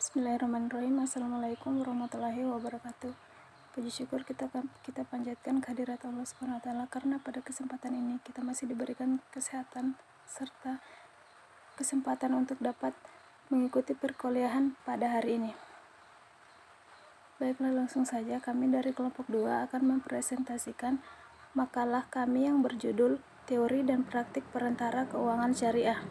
Bismillahirrahmanirrahim. Assalamualaikum warahmatullahi wabarakatuh. Puji syukur kita panjatkan kehadirat Allah Subhanahu wa taala karena pada kesempatan ini kita masih diberikan kesehatan serta kesempatan untuk dapat mengikuti perkuliahan pada hari ini. Baiklah, langsung saja kami dari kelompok 2 akan mempresentasikan makalah kami yang berjudul Teori dan Praktik Perantara Keuangan Syariah.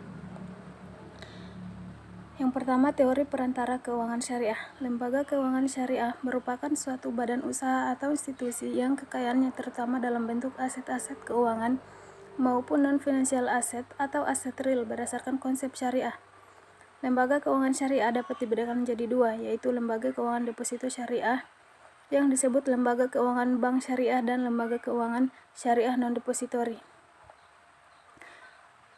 Yang pertama, teori perantara keuangan syariah. Lembaga keuangan syariah merupakan suatu badan usaha atau institusi yang kekayaannya terutama dalam bentuk aset-aset keuangan maupun non-financial asset atau aset real berdasarkan konsep syariah. Lembaga keuangan syariah dapat dibedakan menjadi dua, yaitu lembaga keuangan deposito syariah yang disebut lembaga keuangan bank syariah dan lembaga keuangan syariah non-depository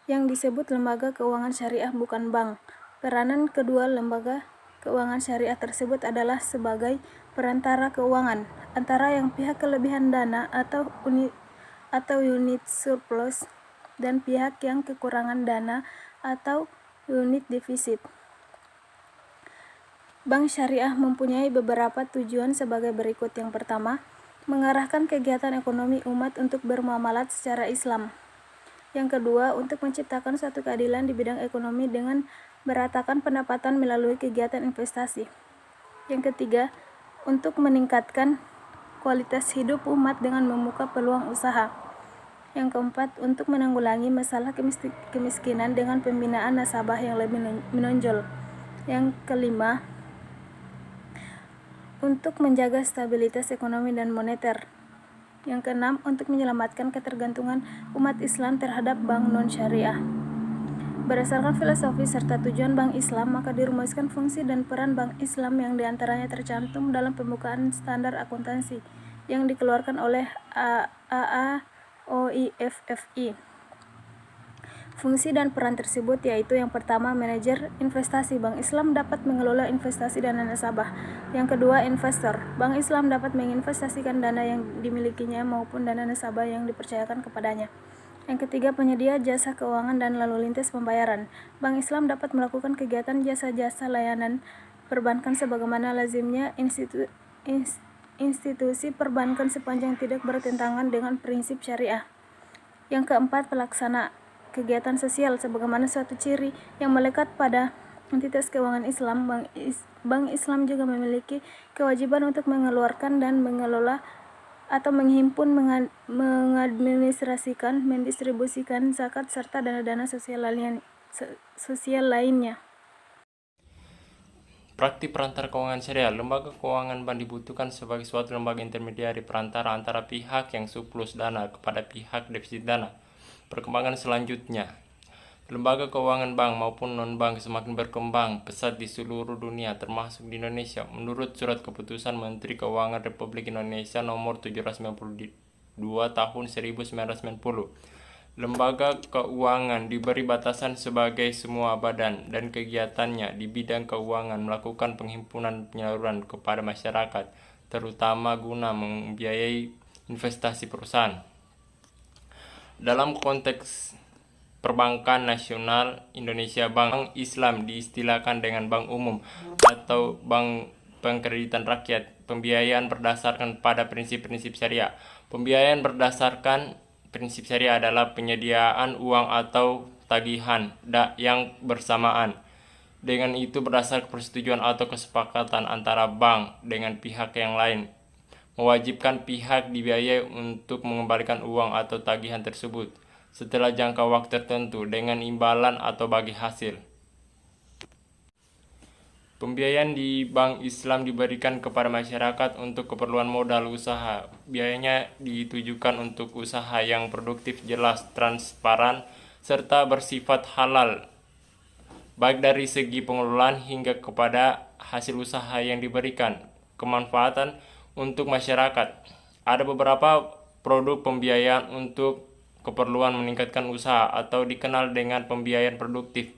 yang disebut lembaga keuangan syariah bukan bank. Peranan kedua lembaga keuangan syariah tersebut adalah sebagai perantara keuangan antara yang pihak kelebihan dana atau unit surplus dan pihak yang kekurangan dana atau unit defisit. Bank syariah mempunyai beberapa tujuan sebagai berikut. Yang pertama, mengarahkan kegiatan ekonomi umat untuk bermuamalat secara Islam. Yang kedua, untuk menciptakan suatu keadilan di bidang ekonomi dengan meratakan pendapatan melalui kegiatan investasi. Yang ketiga, untuk meningkatkan kualitas hidup umat dengan membuka peluang usaha. Yang keempat, untuk menanggulangi masalah kemiskinan dengan pembinaan nasabah yang lebih menonjol. Yang kelima, untuk menjaga stabilitas ekonomi dan moneter. Yang keenam, untuk menyelamatkan ketergantungan umat Islam terhadap bank non-syariah. Berdasarkan filosofi serta tujuan Bank Islam, maka dirumuskan fungsi dan peran Bank Islam yang diantaranya tercantum dalam pembukaan standar akuntansi yang dikeluarkan oleh AAOIFFI. Fungsi dan peran tersebut yaitu yang pertama, manajer investasi. Bank Islam dapat mengelola investasi dana nasabah. Yang kedua, investor. Bank Islam dapat menginvestasikan dana yang dimilikinya maupun dana nasabah yang dipercayakan kepadanya. Yang ketiga, penyedia jasa keuangan dan lalu lintas pembayaran. Bank Islam dapat melakukan kegiatan jasa-jasa layanan perbankan sebagaimana lazimnya institusi perbankan sepanjang tidak bertentangan dengan prinsip syariah. Yang keempat, pelaksana kegiatan sosial sebagaimana suatu ciri yang melekat pada entitas keuangan Islam. Bank Islam juga memiliki kewajiban untuk mengeluarkan dan mengelola atau menghimpun, mengadministrasikan, mendistribusikan zakat serta dana-dana sosial lainnya. Praktik perantara keuangan syariah. Lembaga keuangan bank dibutuhkan sebagai suatu lembaga intermediari perantara antara pihak yang surplus dana kepada pihak defisit dana. Perkembangan selanjutnya, lembaga keuangan bank maupun non-bank semakin berkembang pesat di seluruh dunia, termasuk di Indonesia. Menurut Surat Keputusan Menteri Keuangan Republik Indonesia Nomor 792 Tahun 1990, lembaga keuangan diberi batasan sebagai semua badan dan kegiatannya di bidang keuangan melakukan penghimpunan penyaluran kepada masyarakat, terutama guna membiayai investasi perusahaan. Dalam konteks perbankan nasional Indonesia, Bank Islam diistilahkan dengan bank umum atau bank pengkreditan rakyat. Pembiayaan berdasarkan pada prinsip-prinsip syariah. Pembiayaan berdasarkan prinsip syariah adalah penyediaan uang atau tagihan yang bersamaan. Dengan itu berdasarkan persetujuan atau kesepakatan antara bank dengan pihak yang lain, mewajibkan pihak dibiayai untuk mengembalikan uang atau tagihan tersebut setelah jangka waktu tertentu dengan imbalan atau bagi hasil. Pembiayaan di Bank Islam diberikan kepada masyarakat untuk keperluan modal usaha. Biayanya ditujukan untuk usaha yang produktif, jelas, transparan, serta bersifat halal, baik dari segi pengelolaan hingga kepada hasil usaha yang diberikan kemanfaatan untuk masyarakat. Ada beberapa produk pembiayaan untuk keperluan meningkatkan usaha atau dikenal dengan pembiayaan produktif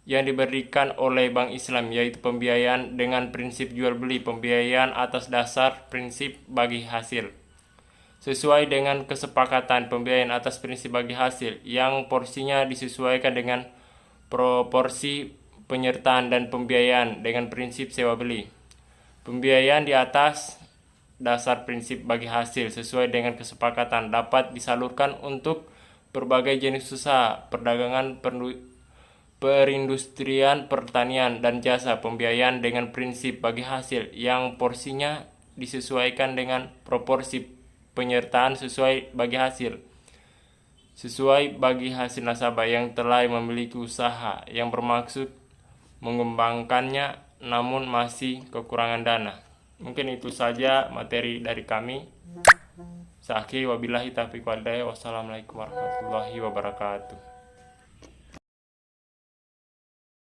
yang diberikan oleh Bank Islam, yaitu pembiayaan dengan prinsip jual beli, pembiayaan atas dasar prinsip bagi hasil. Sesuai dengan kesepakatan, pembiayaan atas prinsip bagi hasil yang porsinya disesuaikan dengan proporsi penyertaan dan pembiayaan dengan prinsip sewa beli. Pembiayaan di atas dasar prinsip bagi hasil sesuai dengan kesepakatan dapat disalurkan untuk berbagai jenis usaha, perdagangan, perindustrian, pertanian, dan jasa. Pembiayaan dengan prinsip bagi hasil yang porsinya disesuaikan dengan proporsi penyertaan sesuai bagi hasil nasabah yang telah memiliki usaha yang bermaksud mengembangkannya namun masih kekurangan dana. Mungkin itu saja materi dari kami. Wabillahi taufiq wal hidayah. Wassalamualaikum warahmatullahi wabarakatuh.